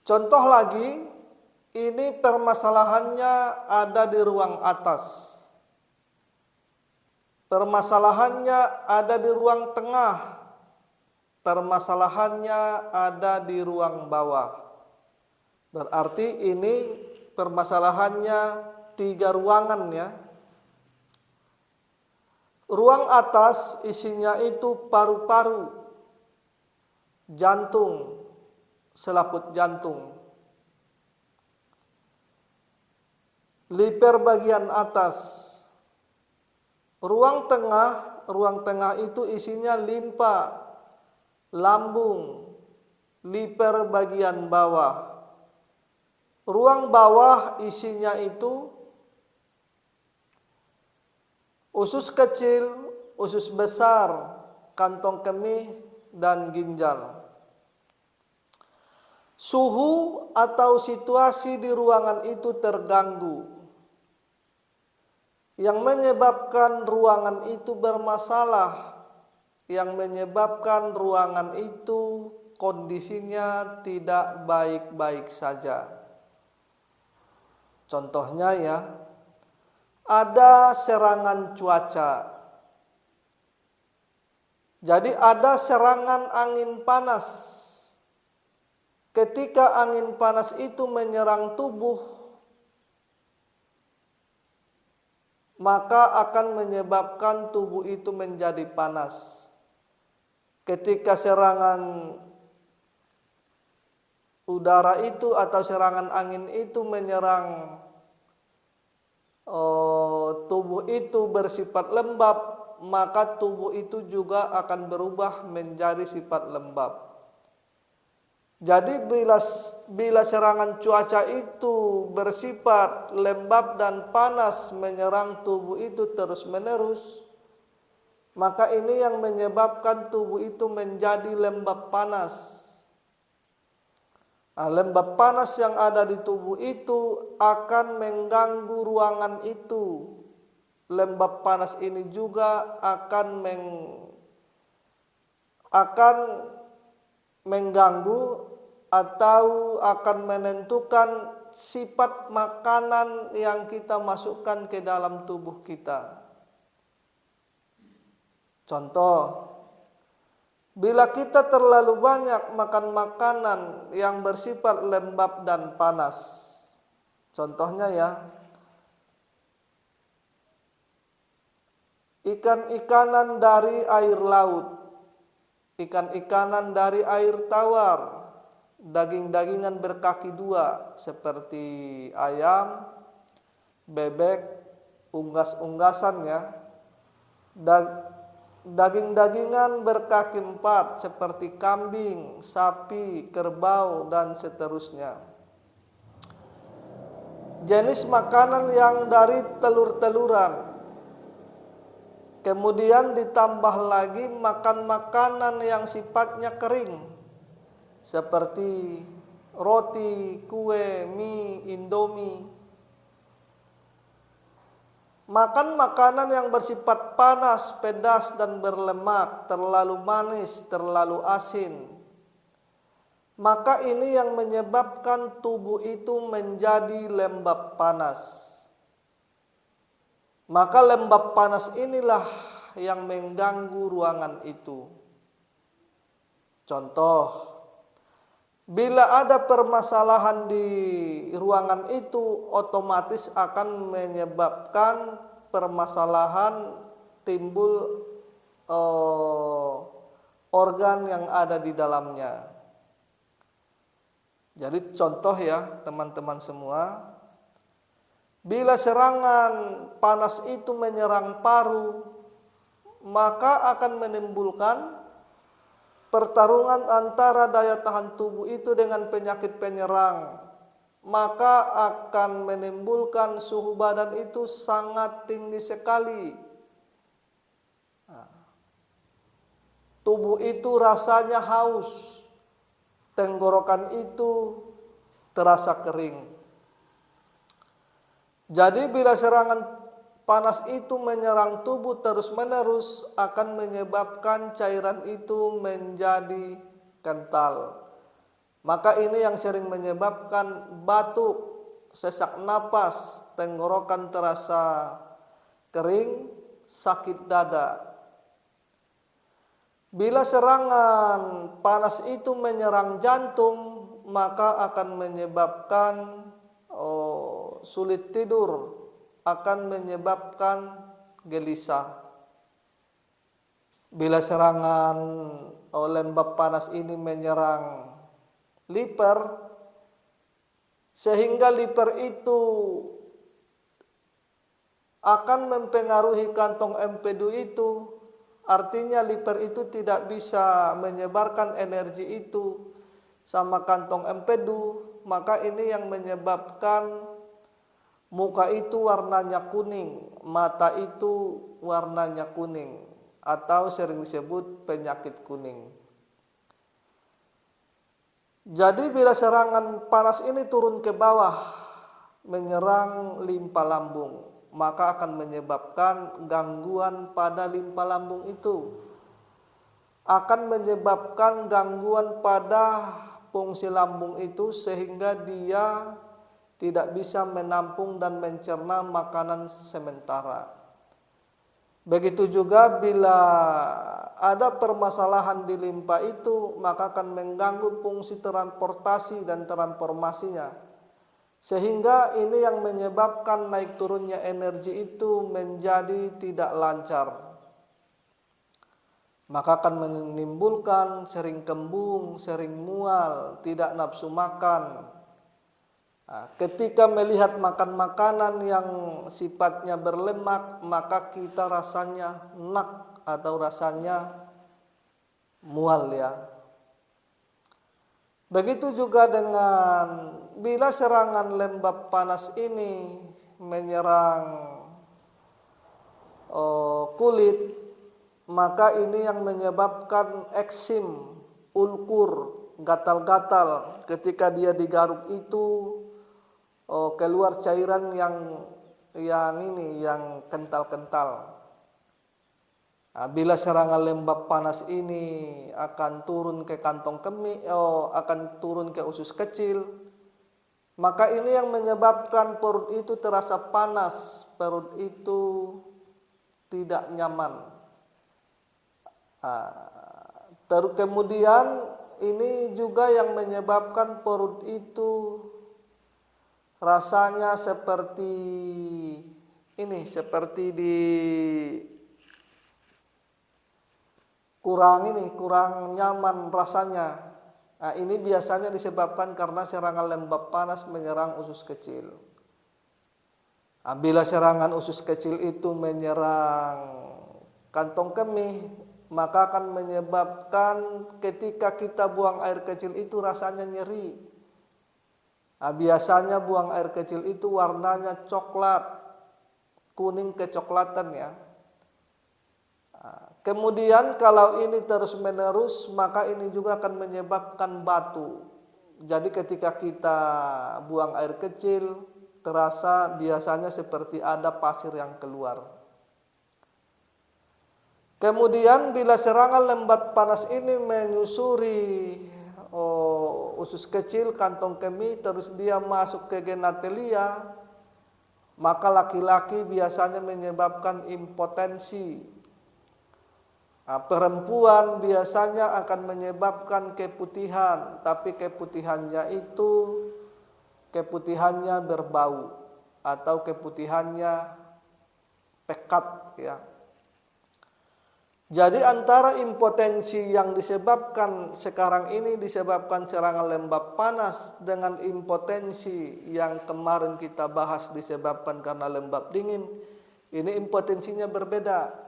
Contoh lagi, ini permasalahannya ada di ruang atas. Permasalahannya ada di ruang tengah. Permasalahannya ada di ruang bawah. Berarti ini permasalahannya 3 ruangan ya. Ruang atas isinya itu paru-paru, jantung, selaput jantung. Liper bagian atas. Ruang tengah itu isinya limpa, lambung, liper bagian bawah. Ruang bawah isinya itu usus kecil, usus besar, kantong kemih, dan ginjal. Suhu atau situasi di ruangan itu terganggu, yang menyebabkan ruangan itu bermasalah, yang menyebabkan ruangan itu kondisinya tidak baik-baik saja. Contohnya ya, ada serangan cuaca. Jadi ada serangan angin panas. Ketika angin panas itu menyerang tubuh, maka akan menyebabkan tubuh itu menjadi panas. Ketika serangan udara itu atau serangan angin itu menyerang tubuh itu bersifat lembab, maka tubuh itu juga akan berubah menjadi sifat lembab. Jadi bila serangan cuaca itu bersifat lembab dan panas menyerang tubuh itu terus-menerus, maka ini yang menyebabkan tubuh itu menjadi lembab panas. Nah, lembab panas yang ada di tubuh itu akan mengganggu ruangan itu. Lembab panas ini juga akan mengganggu atau akan menentukan sifat makanan yang kita masukkan ke dalam tubuh kita. Contoh, bila kita terlalu banyak makan makanan yang bersifat lembab dan panas, contohnya ya, ikan-ikanan dari air laut, ikan-ikanan dari air tawar, daging-dagingan berkaki 2 seperti ayam, bebek, unggas-unggasan ya, daging-dagingan berkaki 4 seperti kambing, sapi, kerbau, dan seterusnya. Jenis makanan yang dari telur-teluran. Kemudian ditambah lagi makan makanan yang sifatnya kering seperti roti, kue, mie, indomie. Makan makanan yang bersifat panas, pedas, dan berlemak, terlalu manis, terlalu asin. Maka ini yang menyebabkan tubuh itu menjadi lembab panas. Maka lembab panas inilah yang mengganggu ruangan itu. Contoh, bila ada permasalahan di ruangan itu, otomatis akan menyebabkan permasalahan timbul organ yang ada di dalamnya. Jadi contoh ya teman-teman semua, bila serangan panas itu menyerang paru, maka akan menimbulkan pertarungan antara daya tahan tubuh itu dengan penyakit penyerang, maka akan menimbulkan suhu badan itu sangat tinggi sekali. Tubuh itu rasanya haus, tenggorokan itu terasa kering. Jadi bila serangan panas itu menyerang tubuh terus-menerus akan menyebabkan cairan itu menjadi kental. Maka ini yang sering menyebabkan batuk, sesak napas, tenggorokan terasa kering, sakit dada. Bila serangan panas itu menyerang jantung, maka akan menyebabkan sulit tidur, akan menyebabkan gelisah. Bila serangan lembab panas ini menyerang liver, sehingga liver itu akan mempengaruhi kantong empedu itu, artinya liver itu tidak bisa menyebarkan energi itu sama kantong empedu, maka ini yang menyebabkan muka itu warnanya kuning, mata itu warnanya kuning, atau sering disebut penyakit kuning. Jadi bila serangan panas ini turun ke bawah, menyerang limpa lambung, maka akan menyebabkan gangguan pada limpa lambung itu, akan menyebabkan gangguan pada fungsi lambung itu, sehingga dia tidak bisa menampung dan mencerna makanan sementara. Begitu juga bila ada permasalahan di limpa itu, maka akan mengganggu fungsi transportasi dan transformasinya, sehingga ini yang menyebabkan naik turunnya energi itu menjadi tidak lancar. Maka akan menimbulkan sering kembung, sering mual, tidak nafsu makan. Ketika melihat makan makanan yang sifatnya berlemak, maka kita rasanya enak atau rasanya mual ya. Begitu juga dengan bila serangan lembab panas ini menyerang kulit, maka ini yang menyebabkan eksim, ulkur, gatal-gatal. Ketika dia digaruk itu keluar cairan yang kental-kental. Bila serangan lembab panas ini akan turun ke kantong kemih, akan turun ke usus kecil, maka ini yang menyebabkan perut itu terasa panas, perut itu tidak nyaman. Kemudian ini juga yang menyebabkan perut itu rasanya seperti ini, seperti kurang nyaman rasanya. Ini biasanya disebabkan karena serangan lembab panas menyerang usus kecil. Bila serangan usus kecil itu menyerang kantong kemih, maka akan menyebabkan ketika kita buang air kecil itu rasanya nyeri. Biasanya buang air kecil itu warnanya coklat, kuning kecoklatan ya. Kemudian kalau ini terus menerus, maka ini juga akan menyebabkan batu. Jadi ketika kita buang air kecil, terasa biasanya seperti ada pasir yang keluar. Kemudian bila serangan lembab panas ini menyusuri usus kecil, kantong kemih, terus dia masuk ke genitalia, maka laki-laki biasanya menyebabkan impotensi. Perempuan biasanya akan menyebabkan keputihan, tapi keputihannya berbau atau keputihannya pekat ya. Jadi antara impotensi yang disebabkan sekarang ini disebabkan serangan lembab panas dengan impotensi yang kemarin kita bahas disebabkan karena lembab dingin, ini impotensinya berbeda.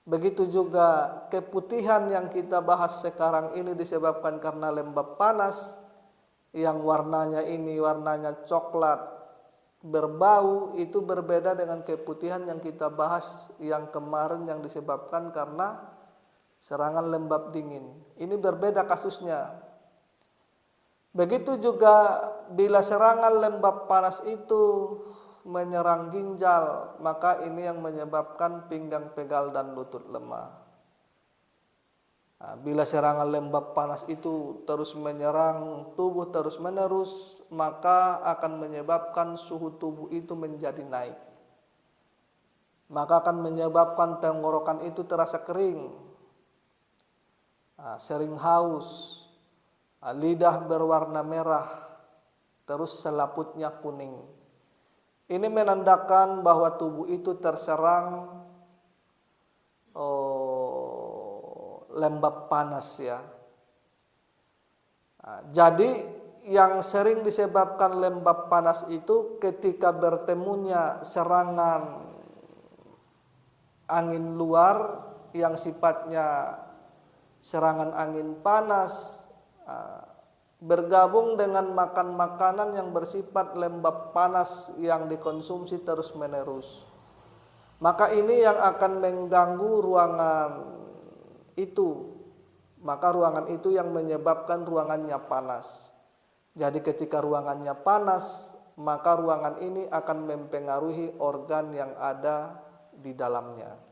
Begitu juga keputihan yang kita bahas sekarang ini disebabkan karena lembab panas, yang warnanya ini warnanya coklat berbau, itu berbeda dengan keputihan yang kita bahas yang kemarin yang disebabkan karena serangan lembab dingin. Ini berbeda kasusnya. Begitu juga bila serangan lembab panas itu menyerang ginjal, maka ini yang menyebabkan pinggang pegal dan lutut lemah. Bila serangan lembab panas itu terus menyerang tubuh terus-menerus, maka akan menyebabkan suhu tubuh itu menjadi naik. Maka akan menyebabkan tenggorokan itu terasa kering, sering haus, lidah berwarna merah, terus selaputnya kuning. Ini menandakan bahwa tubuh itu terserang lembab panas ya. Jadi yang sering disebabkan lembab panas itu ketika bertemunya serangan angin luar yang sifatnya serangan angin panas bergabung dengan makan makanan yang bersifat lembab panas yang dikonsumsi terus-menerus. Maka ini yang akan mengganggu ruangan itu. Maka ruangan itu yang menyebabkan ruangannya panas. Jadi ketika ruangannya panas, maka ruangan ini akan mempengaruhi organ yang ada di dalamnya.